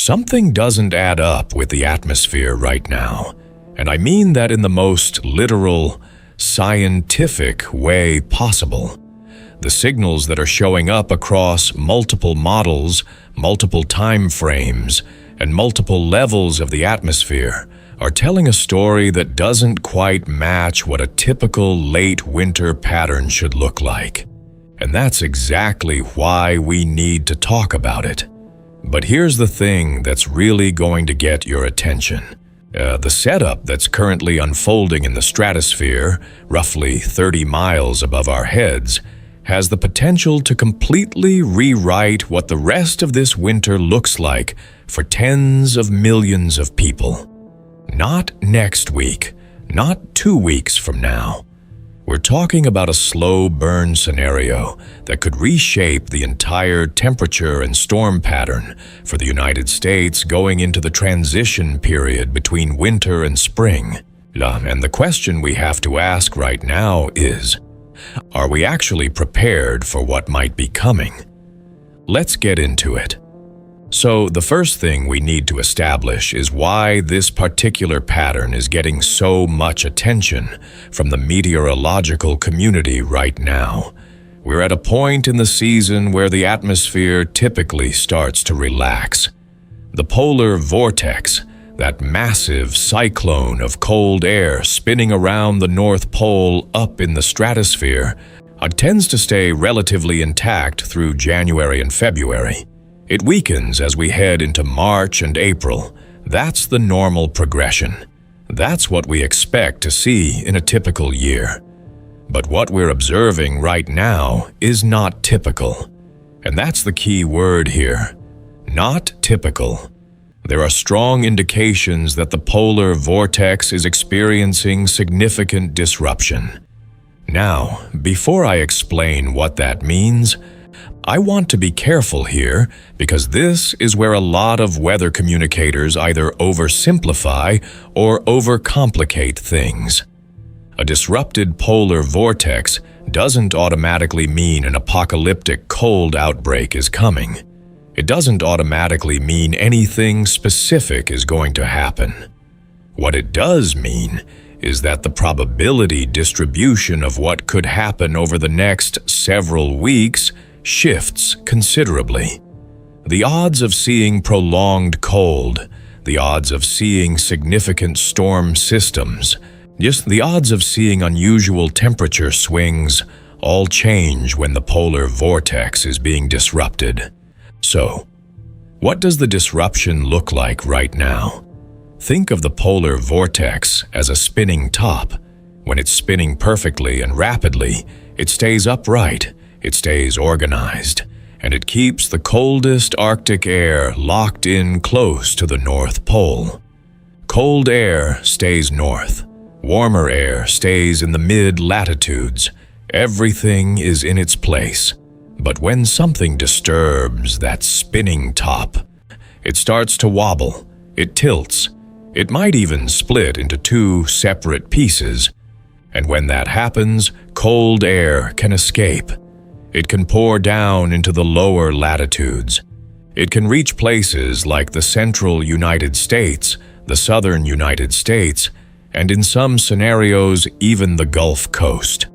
Something doesn't add up with the atmosphere right now, and I mean that in the most literal, scientific way possible. The signals that are showing up across multiple models, multiple time frames, and multiple levels of the atmosphere are telling a story that doesn't quite match what a typical late winter pattern should look like. And that's exactly why we need to talk about it. But here's the thing that's really going to get your attention. The setup that's currently unfolding in the stratosphere, roughly 30 miles above our heads, has the potential to completely rewrite what the rest of this winter looks like for tens of millions of people. Not next week, not 2 weeks from now. We're talking about a slow burn scenario that could reshape the entire temperature and storm pattern for the United States going into the transition period between winter and spring. And the question we have to ask right now is, are we actually prepared for what might be coming? Let's get into it. So the first thing we need to establish is why this particular pattern is getting so much attention from the meteorological community right now. We're at a point in the season where the atmosphere typically starts to relax. The polar vortex, that massive cyclone of cold air spinning around the North Pole up in the stratosphere, tends to stay relatively intact through January and February. It weakens as we head into March and April. That's the normal progression. That's what we expect to see in a typical year. But what we're observing right now is not typical. And that's the key word here. Not typical. There are strong indications that the polar vortex is experiencing significant disruption. Now, before I explain what that means, I want to be careful here because this is where a lot of weather communicators either oversimplify or overcomplicate things. A disrupted polar vortex doesn't automatically mean an apocalyptic cold outbreak is coming. It doesn't automatically mean anything specific is going to happen. What it does mean is that the probability distribution of what could happen over the next several weeks shifts considerably. The odds of seeing prolonged cold, the odds of seeing significant storm systems, just the odds of seeing unusual temperature swings all change when the polar vortex is being disrupted. So, what does the disruption look like right now? Think of the polar vortex as a spinning top. When it's spinning perfectly and rapidly, it stays upright. It stays organized, and it keeps the coldest Arctic air locked in close to the North Pole. Cold air stays north. Warmer air stays in the mid-latitudes. Everything is in its place. But when something disturbs that spinning top, it starts to wobble. It tilts. It might even split into two separate pieces. And when that happens, cold air can escape. It can pour down into the lower latitudes. It can reach places like the central United States, the southern United States, and in some scenarios, even the Gulf Coast.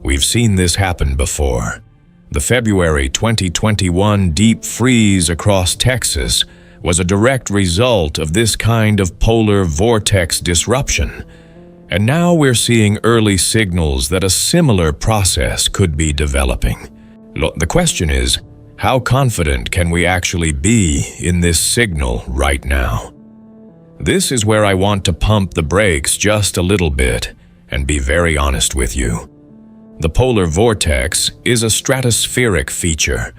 We've seen this happen before. The February 2021 deep freeze across Texas was a direct result of this kind of polar vortex disruption. And now we're seeing early signals that a similar process could be developing. The question is, how confident can we actually be in this signal right now? This is where I want to pump the brakes just a little bit and be very honest with you. The polar vortex is a stratospheric feature.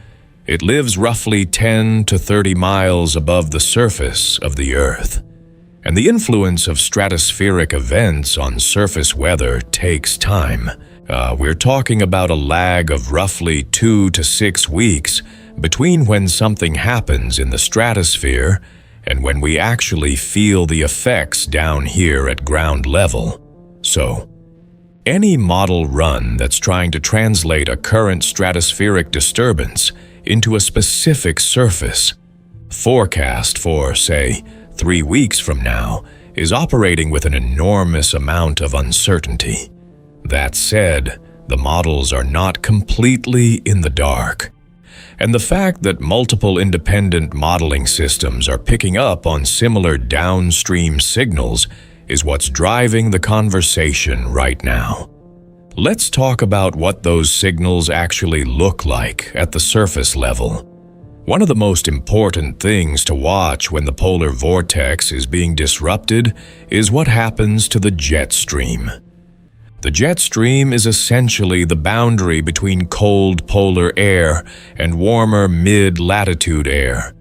It lives roughly 10 to 30 miles above the surface of the Earth. And the influence of stratospheric events on surface weather takes time. We're talking about a lag of roughly 2 to 6 weeks between when something happens in the stratosphere and when we actually feel the effects down here at ground level. So, any model run that's trying to translate a current stratospheric disturbance into a specific surface forecast for, say, 3 weeks from now is operating with an enormous amount of uncertainty. That said, the models are not completely in the dark. And the fact that multiple independent modeling systems are picking up on similar downstream signals is what's driving the conversation right now. Let's talk about what those signals actually look like at the surface level. One of the most important things to watch when the polar vortex is being disrupted is what happens to the jet stream. The jet stream is essentially the boundary between cold polar air and warmer mid-latitude air.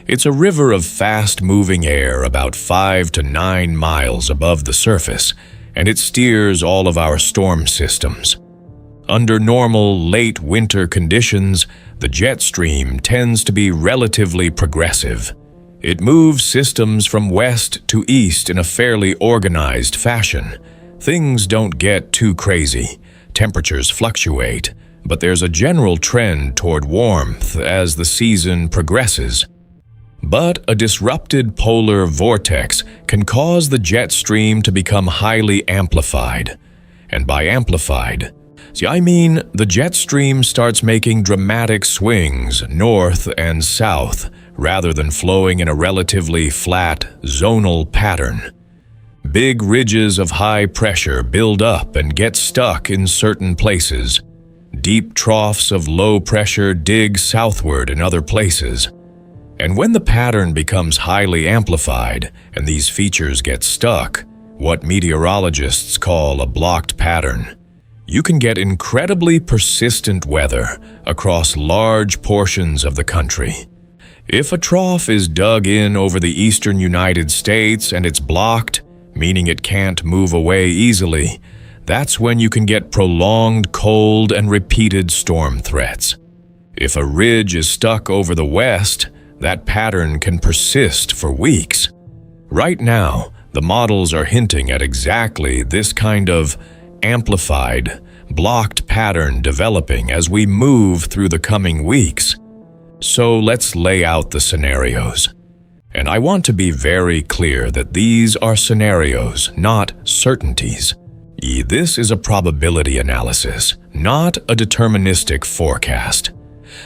It's a river of fast-moving air about 5 to 9 miles above the surface, and it steers all of our storm systems. Under normal late winter conditions, the jet stream tends to be relatively progressive. It moves systems from west to east in a fairly organized fashion. Things don't get too crazy, temperatures fluctuate, but there's a general trend toward warmth as the season progresses. But a disrupted polar vortex can cause the jet stream to become highly amplified. And by amplified, I mean the jet stream starts making dramatic swings north and south rather than flowing in a relatively flat, zonal pattern. Big ridges of high pressure build up and get stuck in certain places. Deep troughs of low pressure dig southward in other places. And when the pattern becomes highly amplified and these features get stuck, what meteorologists call a blocked pattern, you can get incredibly persistent weather across large portions of the country. If a trough is dug in over the eastern United States and it's blocked, meaning it can't move away easily, that's when you can get prolonged cold and repeated storm threats. If a ridge is stuck over the west, that pattern can persist for weeks. Right now, the models are hinting at exactly this kind of amplified, blocked pattern developing as we move through the coming weeks. So let's lay out the scenarios. And I want to be very clear that these are scenarios, not certainties. This is a probability analysis, not a deterministic forecast.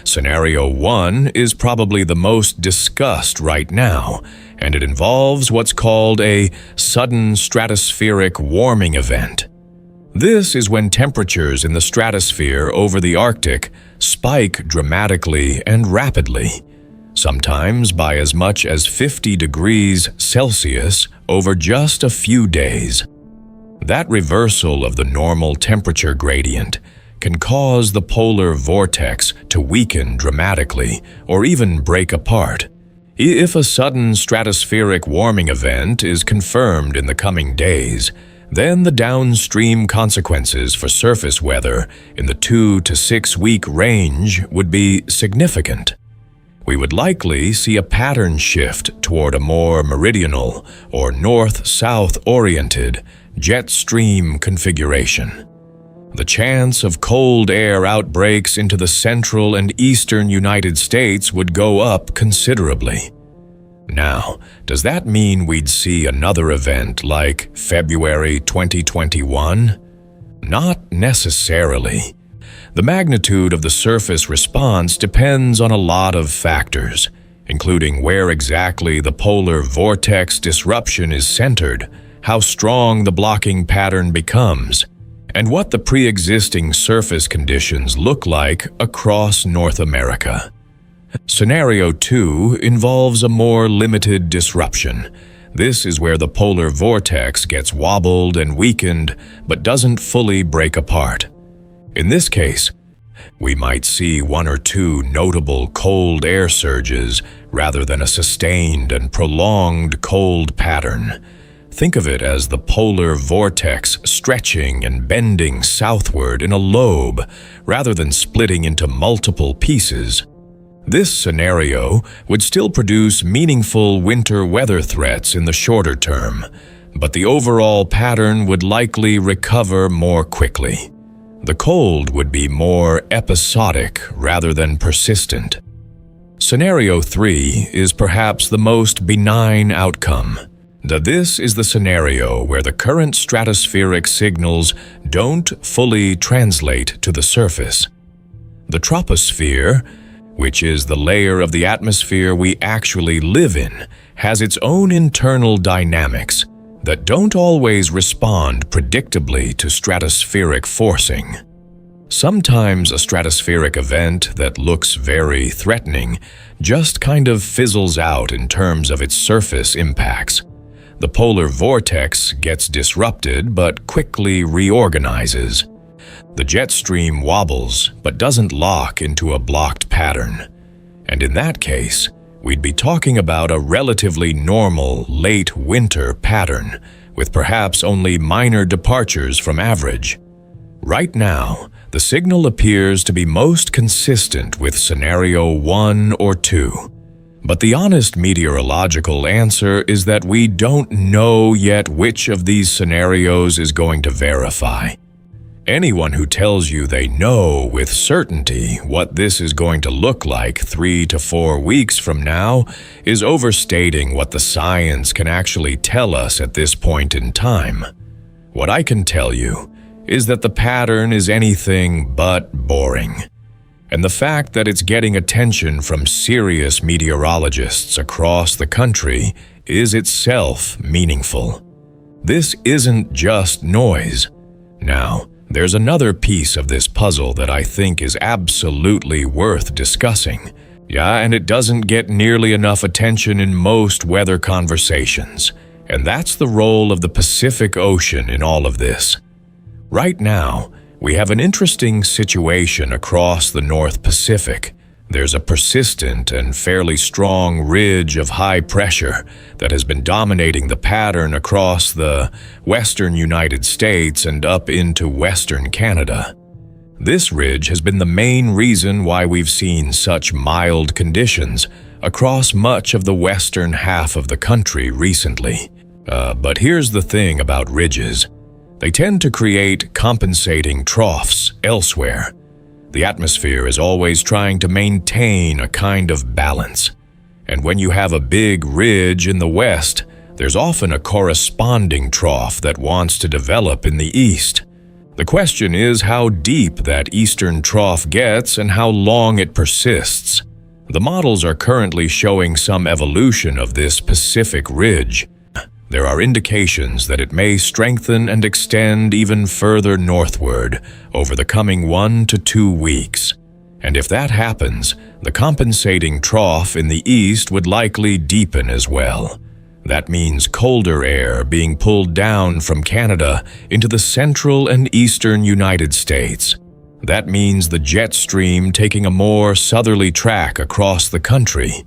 Scenario 1 is probably the most discussed right now, and it involves what's called a sudden stratospheric warming event. This is when temperatures in the stratosphere over the Arctic spike dramatically and rapidly, sometimes by as much as 50 degrees Celsius over just a few days. That reversal of the normal temperature gradient can cause the polar vortex to weaken dramatically or even break apart. If a sudden stratospheric warming event is confirmed in the coming days, then the downstream consequences for surface weather in the 2 to 6 week range would be significant. We would likely see a pattern shift toward a more meridional or north-south oriented jet stream configuration. The chance of cold air outbreaks into the central and eastern United States would go up considerably. Now, does that mean we'd see another event like February 2021? Not necessarily. The magnitude of the surface response depends on a lot of factors, including where exactly the polar vortex disruption is centered, how strong the blocking pattern becomes, and what the pre-existing surface conditions look like across North America. Scenario 2 involves a more limited disruption. This is where the polar vortex gets wobbled and weakened but doesn't fully break apart. In this case, we might see 1 or 2 notable cold air surges rather than a sustained and prolonged cold pattern. Think of it as the polar vortex stretching and bending southward in a lobe rather than splitting into multiple pieces. This scenario would still produce meaningful winter weather threats in the shorter term, but the overall pattern would likely recover more quickly. The cold would be more episodic rather than persistent. Scenario 3 is perhaps the most benign outcome. This is the scenario where the current stratospheric signals don't fully translate to the surface. The troposphere, which is the layer of the atmosphere we actually live in, has its own internal dynamics that don't always respond predictably to stratospheric forcing. Sometimes a stratospheric event that looks very threatening just kind of fizzles out in terms of its surface impacts. The polar vortex gets disrupted but quickly reorganizes. The jet stream wobbles but doesn't lock into a blocked pattern. And in that case, we'd be talking about a relatively normal late winter pattern with perhaps only minor departures from average. Right now, the signal appears to be most consistent with scenario 1 or 2. But the honest meteorological answer is that we don't know yet which of these scenarios is going to verify. Anyone who tells you they know with certainty what this is going to look like 3 to 4 weeks from now is overstating what the science can actually tell us at this point in time. What I can tell you is that the pattern is anything but boring. And the fact that it's getting attention from serious meteorologists across the country is itself meaningful. This isn't just noise. Now, there's another piece of this puzzle that I think is absolutely worth discussing. Yeah, and it doesn't get nearly enough attention in most weather conversations. And that's the role of the Pacific Ocean in all of this. Right now, we have an interesting situation across the North Pacific. There's a persistent and fairly strong ridge of high pressure that has been dominating the pattern across the western United States and up into western Canada. This ridge has been the main reason why we've seen such mild conditions across much of the western half of the country recently. But here's the thing about ridges. They tend to create compensating troughs elsewhere. The atmosphere is always trying to maintain a kind of balance. And when you have a big ridge in the west, there's often a corresponding trough that wants to develop in the east. The question is how deep that eastern trough gets and how long it persists. The models are currently showing some evolution of this Pacific ridge. There are indications that it may strengthen and extend even further northward over the coming 1 to 2 weeks. And if that happens, the compensating trough in the east would likely deepen as well. That means colder air being pulled down from Canada into the central and eastern United States. That means the jet stream taking a more southerly track across the country.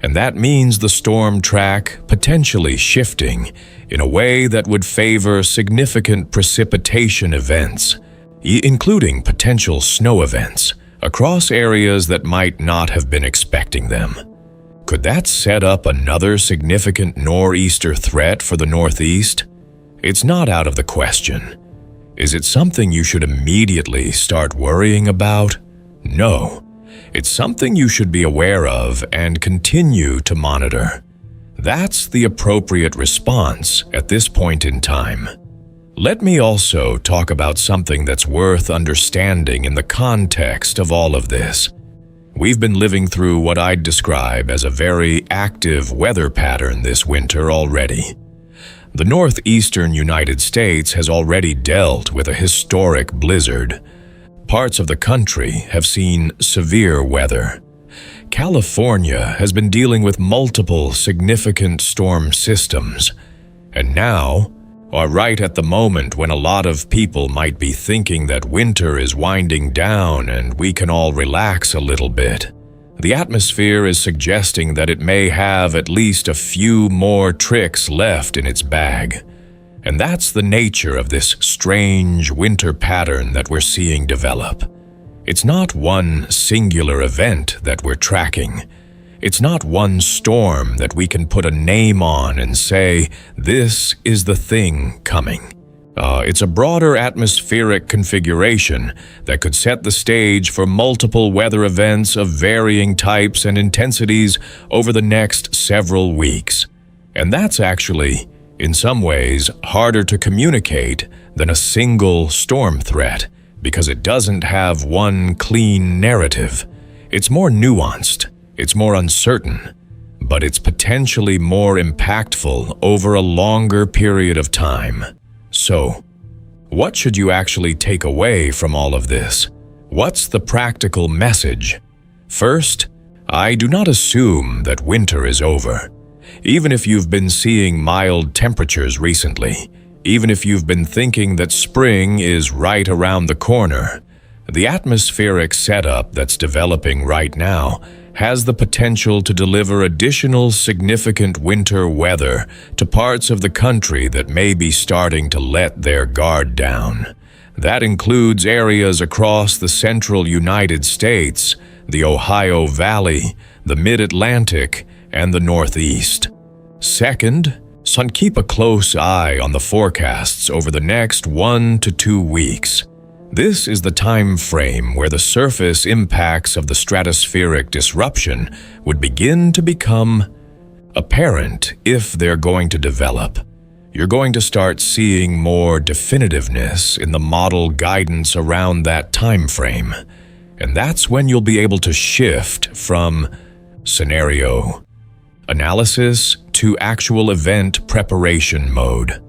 And that means the storm track potentially shifting in a way that would favor significant precipitation events, including potential snow events, across areas that might not have been expecting them. Could that set up another significant nor'easter threat for the Northeast? It's not out of the question. Is it something you should immediately start worrying about? No. It's something you should be aware of and continue to monitor. That's the appropriate response at this point in time. Let me also talk about something that's worth understanding in the context of all of this. We've been living through what I'd describe as a very active weather pattern this winter already. The northeastern United States has already dealt with a historic blizzard. Parts of the country have seen severe weather. California has been dealing with multiple significant storm systems. And now, or right at the moment when a lot of people might be thinking that winter is winding down and we can all relax a little bit, the atmosphere is suggesting that it may have at least a few more tricks left in its bag. And that's the nature of this strange winter pattern that we're seeing develop. It's not one singular event that we're tracking. It's not one storm that we can put a name on and say, this is the thing coming. It's a broader atmospheric configuration that could set the stage for multiple weather events of varying types and intensities over the next several weeks. And that's actually, in some ways, harder to communicate than a single storm threat, because it doesn't have one clean narrative. It's more nuanced, it's more uncertain, but it's potentially more impactful over a longer period of time. So, what should you actually take away from all of this? What's the practical message? First, I do not assume that winter is over. Even if you've been seeing mild temperatures recently, even if you've been thinking that spring is right around the corner, the atmospheric setup that's developing right now has the potential to deliver additional significant winter weather to parts of the country that may be starting to let their guard down. That includes areas across the central United States, the Ohio Valley, the Mid-Atlantic, and the Northeast. Second, keep a close eye on the forecasts over the next 1 to 2 weeks. This is the time frame where the surface impacts of the stratospheric disruption would begin to become apparent if they're going to develop. You're going to start seeing more definitiveness in the model guidance around that time frame, and that's when you'll be able to shift from scenario analysis to actual event preparation mode.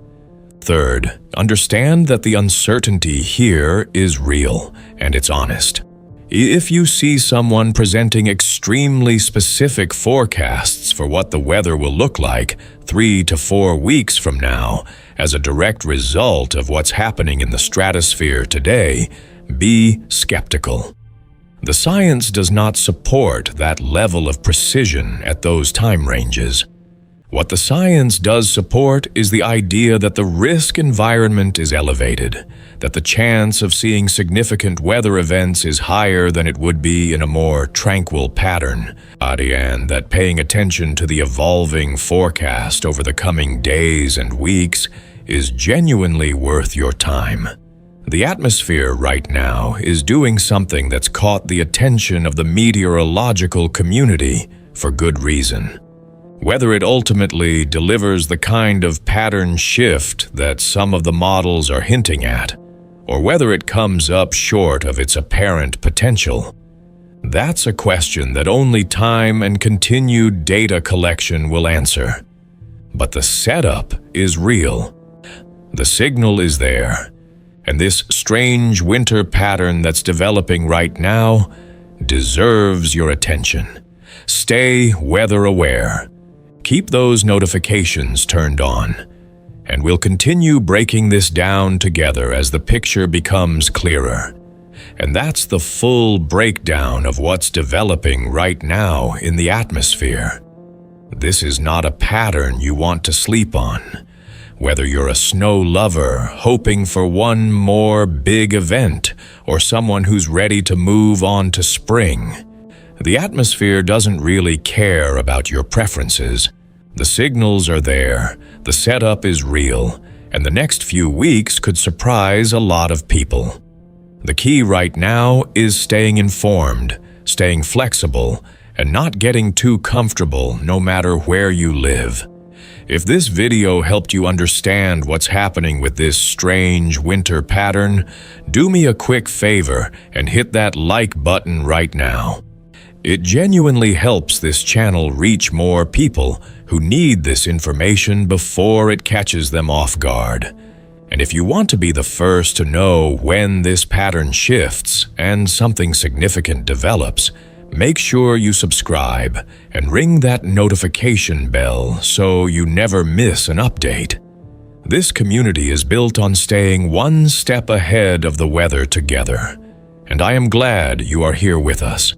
Third, understand that the uncertainty here is real and it's honest. If you see someone presenting extremely specific forecasts for what the weather will look like 3 to 4 weeks from now as a direct result of what's happening in the stratosphere today, be skeptical. The science does not support that level of precision at those time ranges. What the science does support is the idea that the risk environment is elevated, that the chance of seeing significant weather events is higher than it would be in a more tranquil pattern, and that paying attention to the evolving forecast over the coming days and weeks is genuinely worth your time. The atmosphere right now is doing something that's caught the attention of the meteorological community for good reason. Whether it ultimately delivers the kind of pattern shift that some of the models are hinting at, or whether it comes up short of its apparent potential, that's a question that only time and continued data collection will answer. But the setup is real. The signal is there, and this strange winter pattern that's developing right now deserves your attention. Stay weather aware. Keep those notifications turned on, and we'll continue breaking this down together as the picture becomes clearer. And that's the full breakdown of what's developing right now in the atmosphere. This is not a pattern you want to sleep on. Whether you're a snow lover hoping for one more big event or someone who's ready to move on to spring, the atmosphere doesn't really care about your preferences. The signals are there, the setup is real, and the next few weeks could surprise a lot of people. The key right now is staying informed, staying flexible, and not getting too comfortable no matter where you live. If this video helped you understand what's happening with this strange winter pattern, do me a quick favor and hit that like button right now. It genuinely helps this channel reach more people who need this information before it catches them off guard. And if you want to be the first to know when this pattern shifts and something significant develops, make sure you subscribe and ring that notification bell so you never miss an update. This community is built on staying one step ahead of the weather together, and I am glad you are here with us.